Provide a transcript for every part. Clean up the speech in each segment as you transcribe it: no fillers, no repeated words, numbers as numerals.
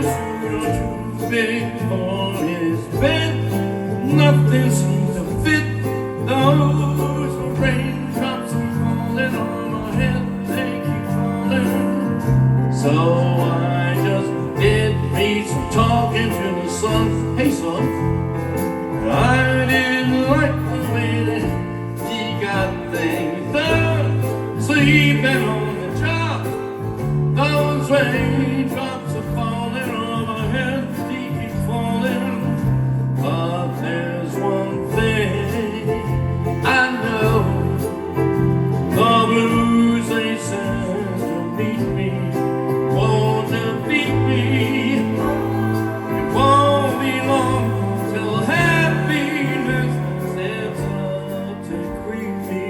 a suit or too big for his bed. Nothing seems to fit. Those raindrops are falling on my head. They keep falling. So I just did me some talking to the sun. Hey son, I didn't like the way that he got things done. Sleeping on the job. Those raindrops are falling on my head. They keep falling. But there's one thing I know. The blues they send to meet me won't defeat me. It won't be long till happiness steps up to greet me.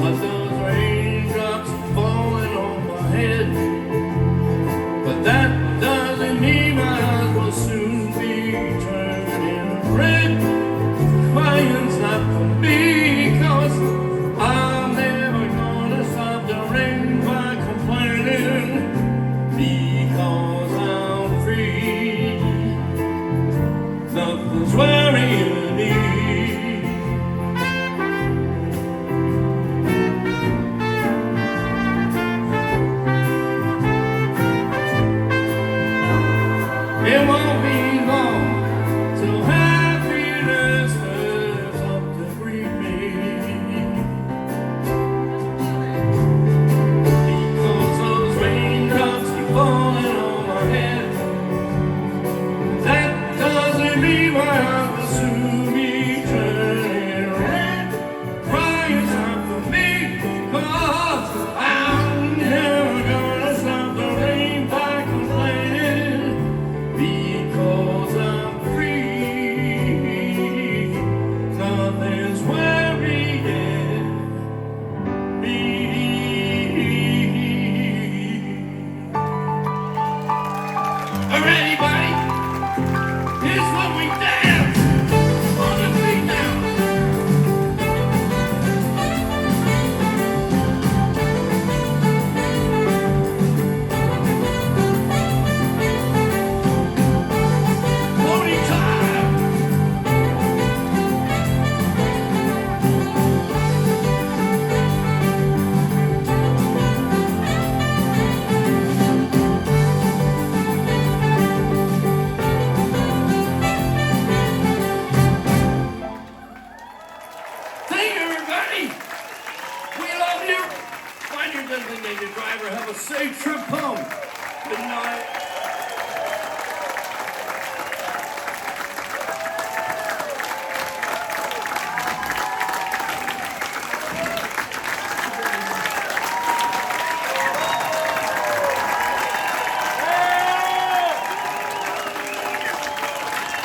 But those raindrops are falling on my head. But that doesn't mean my eyes will soon be turning red. Crying's not for me, 'cause I'm never gonna stop the rain by complaining. Because I'm free, nothing's worrying me. It won't be long till happiness steps up to greet me. Because those raindrops keep falling on my head. That doesn't mean my heart will soon be turning red. Crying's not for me, 'cause I'm never gonna stop the rain by complaining. Because I'm free, nothing's worrying me. Alright, buddy, here's what we dance on the beat now. Pony time. Thank you, everybody. We love you. Find your designated driver. Have a safe trip home. Good night.